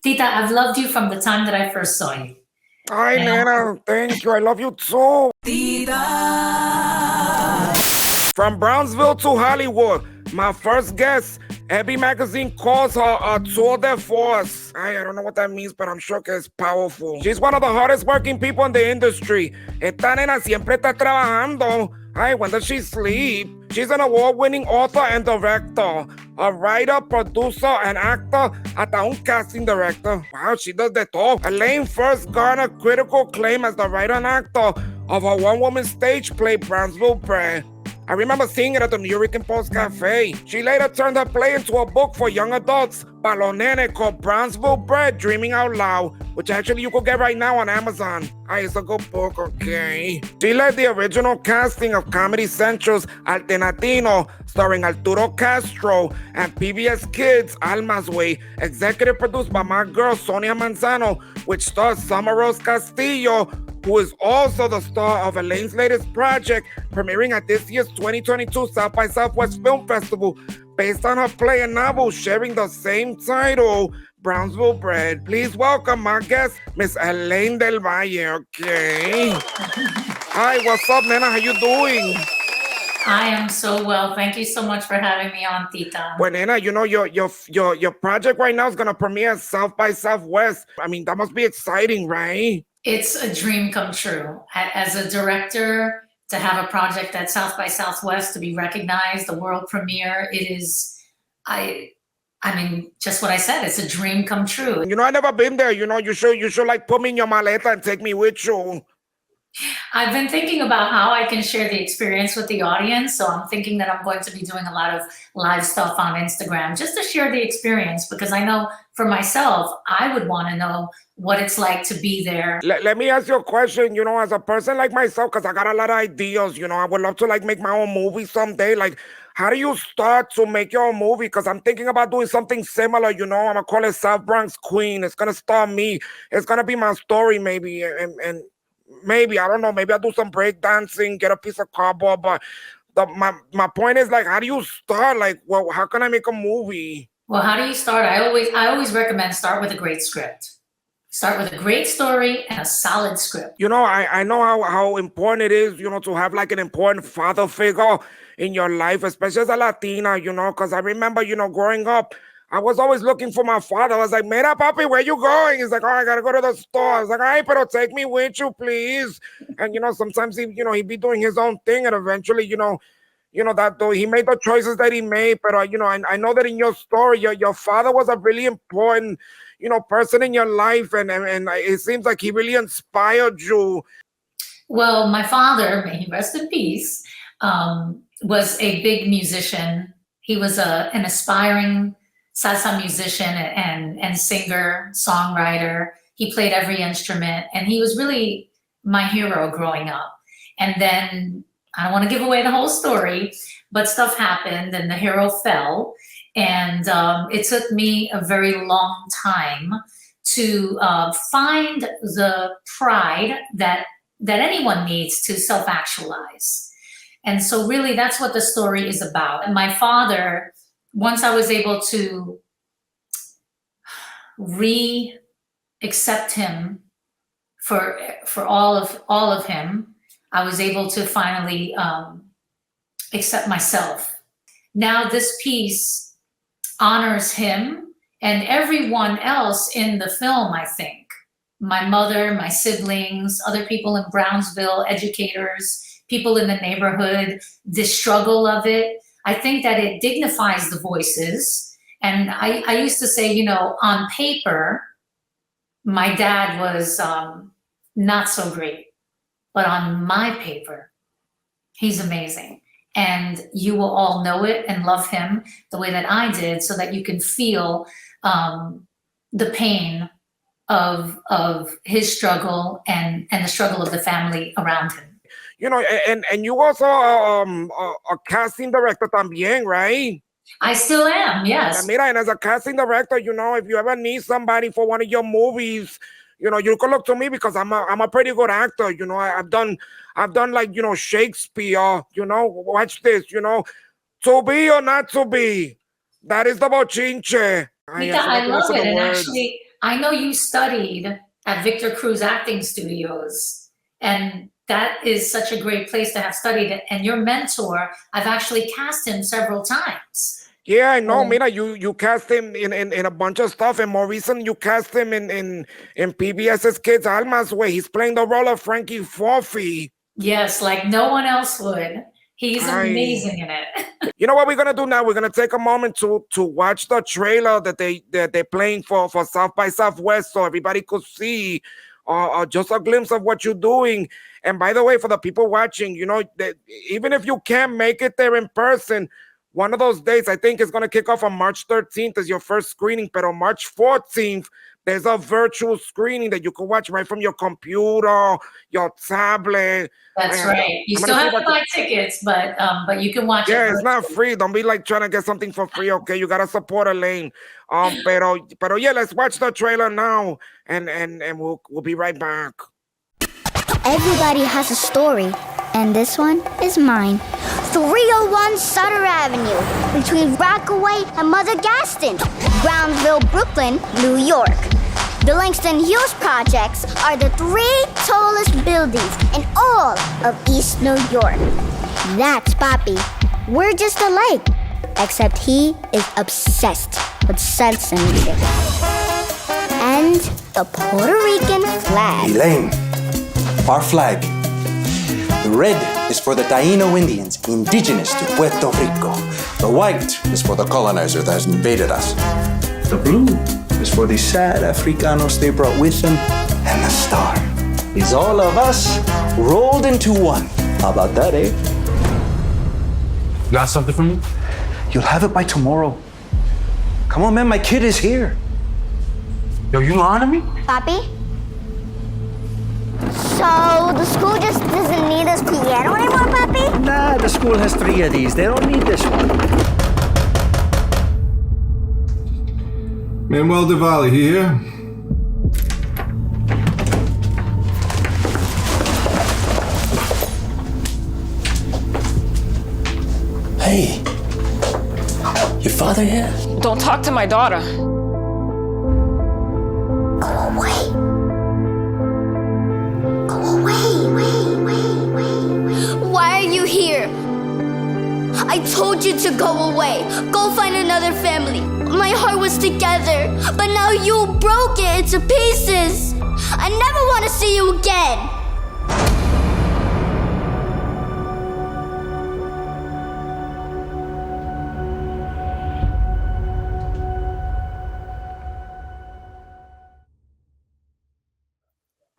Tita, I've loved you from the time that I first saw you. Ay, nena, thank you. I love you too. From Brownsville to Hollywood, my first guest, Heavy Magazine calls her a tour de force. I don't know what that means, but I'm sure que it's powerful. She's one of the hardest working people in the industry. Esta nena siempre está trabajando. Ay, when does she sleep? She's an award-winning author and director, a writer, producer, and actor, hasta un casting director. Wow, she does de todo. Elaine first garnered critical acclaim as the writer and actor of her one-woman stage play, Brownsville Bread. I remember seeing it at the New York Post Cafe. She later turned her play into a book for young adults, pa los nenes, called Brownsville Bread, Dreaming Out Loud, which actually you could get right now on Amazon. It's a good book, okay? She led the original casting of Comedy Central's Alternatino, starring Arturo Castro, and PBS Kids' Alma's Way, executive produced by my girl Sonia Manzano, which stars Summer Rose Castillo, who is also the star of Elaine's latest project, premiering at this year's 2022 South by Southwest Film Festival, based on her play and novel sharing the same title, Brownsville Bread. Please welcome my guest, Miss Elaine Del Valle, okay? Hi, what's up, Nena? How you doing? I am so well. Thank you so much for having me on, Tita. Well, Nena, you know, your project right now is going to premiere at South by Southwest. I mean, that must be exciting, right? It's a dream come true. As a director, to have a project at South by Southwest, to be recognized, the world premiere, it is, I mean, just what I said, it's a dream come true. You know, I never been there. You know, you should like put me in your maleta and take me with you. I've been thinking about how I can share the experience with the audience. So I'm thinking that I'm going to be doing a lot of live stuff on Instagram just to share the experience, because I know for myself, I would want to know what it's like to be there. Let me ask you a question, you know, as a person like myself, because I got a lot of ideas, you know, I would love to like make my own movie someday. Like, how do you start to make your own movie? Because I'm thinking about doing something similar, you know, I'm going to call it South Bronx Queen. It's going to star me. It's going to be my story maybe. And maybe, I don't know, maybe I'll do some break dancing, get a piece of cardboard. But my point is, like, how do you start? Like, well, how can I make a movie? Well, how do you start? I always recommend start with a great script. Start with a great story and a solid script. You know, I know how important it is, you know, to have like an important father figure in your life, especially as a Latina, you know, because I remember, you know, growing up, I was always looking for my father. I was like, mira, papi, where you going? He's like, oh, I got to go to the store. I was like, ay, pero take me with you, please. And, you know, sometimes he'd be doing his own thing. And eventually, you know, that though he made the choices that he made. But, you know, I know that in your story, your father was a really important, you know, person in your life. And it seems like he really inspired you. Well, my father, may he rest in peace, was a big musician. He was an aspiring salsa musician and singer, songwriter. He played every instrument, and he was really my hero growing up. And then, I don't want to give away the whole story, but stuff happened and the hero fell. And it took me a very long time to find the pride that anyone needs to self-actualize. And so really that's what the story is about. And my father, once I was able to accept him for all of him, I was able to finally accept myself. Now this piece honors him and everyone else in the film, I think. My mother, my siblings, other people in Brownsville, educators, people in the neighborhood, the struggle of it. I think that it dignifies the voices. And I used to say, you know, on paper, my dad was not so great. But on my paper, he's amazing. And you will all know it and love him the way that I did, so that you can feel the pain of his struggle and the struggle of the family around him. You know, and you also a casting director también, right? I still am, yes. Mira, and as a casting director, you know, if you ever need somebody for one of your movies, you know, you can look to me because I'm a pretty good actor. You know, I've done like, you know, Shakespeare. You know, watch this. You know, to be or not to be, that is the bochinche. Tita, I love it. And actually, I know you studied at Victor Cruz Acting Studios, and that is such a great place to have studied it. And your mentor, I've actually cast him several times. Yeah, I know. Mira, you cast him in a bunch of stuff, and more recent you cast him in PBS's Kids Almas, where he's playing the role of Frankie Forfey. Yes, like no one else would. He's amazing in it. You know what we're gonna do now? We're gonna take a moment to watch the trailer that they're playing for South by Southwest, so everybody could see just a glimpse of what you're doing. And by the way, for the people watching, you know, that even if you can't make it there in person, one of those dates, I think, is going to kick off on March 13th as your first screening. But on March 14th, there's a virtual screening that you can watch right from your computer, your tablet. That's right. You still have to buy tickets, but you can watch it. Yeah, it's not free. Don't be like trying to get something for free, okay? You got to support Elaine. Pero yeah, let's watch the trailer now, and we'll be right back. Everybody has a story, and this one is mine. 301 Sutter Avenue, between Rockaway and Mother Gaston, Brownsville, Brooklyn, New York. The Langston Hughes projects are the 3 tallest buildings in all of East New York. That's Papi. We're just alike, except he is obsessed with sense and music. And the Puerto Rican flag. Elaine, our flag. The red is for the Taino Indians, indigenous to Puerto Rico. The white is for the colonizer that has invaded us. The blue is for the sad Africanos they brought with them. And the star is all of us rolled into one. How about that, eh? Got something for me? You'll have it by tomorrow. Come on, man, my kid is here. Yo, you lying to me? Papi? So the school just doesn't need this piano anymore, Papi? Nah, the school has 3 of these. They don't need this one. Manuel Del Valle here. Hey, your father here? Don't talk to my daughter. Go away. Why are you here? I told you to go away. Go find another family. My heart was together, but now you broke it into pieces. I never want to see you again.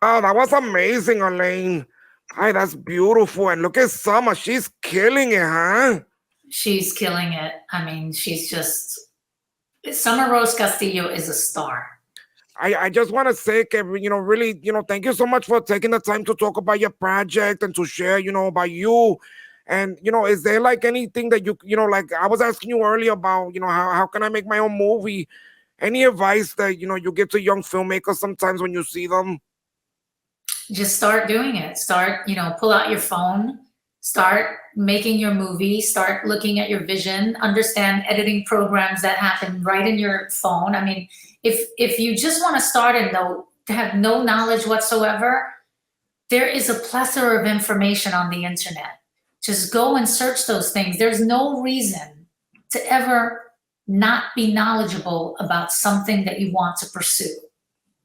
Oh, that was amazing, Elaine. Hi, that's beautiful. And look at Summer. She's killing it, huh? She's killing it. I mean, Summer Rose Castillo is a star. I just want to say, really, thank you so much for taking the time to talk about your project and to share, about you. And, is there like anything that like I was asking you earlier about, how can I make my own movie? Any advice that, you give to young filmmakers sometimes when you see them? Just start doing it. Start, pull out your phone, start making your movie, start looking at your vision, understand editing programs that happen right in your phone. I mean, if you just want to start and have no knowledge whatsoever, there is a plethora of information on the internet. Just go and search those things. There's no reason to ever not be knowledgeable about something that you want to pursue.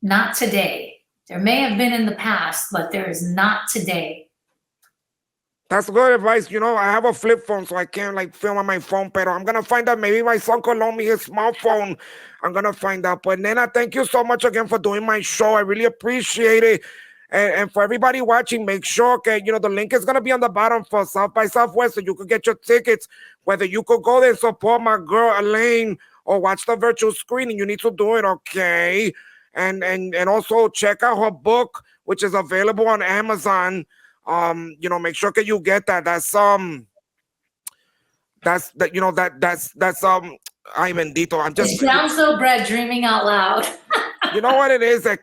Not today. There may have been in the past, but there is not today. That's good advice. I have a flip phone, so I can't like film on my phone, but I'm going to find out. Maybe my son could loan me his smartphone. I'm going to find out. But Nena, thank you so much again for doing my show. I really appreciate it. And for everybody watching, make sure, the link is going to be on the bottom for South by Southwest, so you could get your tickets. Whether you could go there and support my girl, Elaine, or watch the virtual screening, you need to do it, okay? And also check out her book, which is available on Amazon. Make sure that you get that. That's ay bendito. It's Brownsville Bread, Dreaming Out Loud. You know what it is? I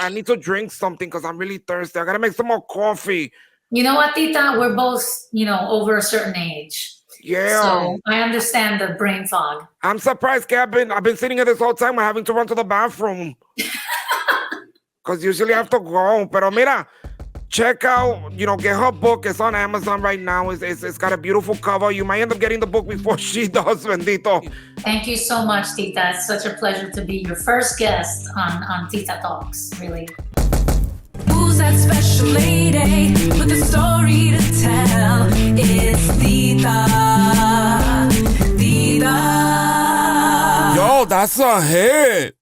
need to drink something because I'm really thirsty. I gotta make some more coffee. You know what, Tita? We're both, over a certain age. Yeah. So I understand the brain fog. I'm surprised, I've been sitting here this whole time. I'm having to run to the bathroom. Because usually I have to go. Pero mira, check out, get her book. It's on Amazon right now. It's got a beautiful cover. You might end up getting the book before she does, bendito. Thank you so much, Tita. It's such a pleasure to be your first guest on TITA Talks, really. Who's that special lady with a story to tell? It's Tita. Yo, that's a hit.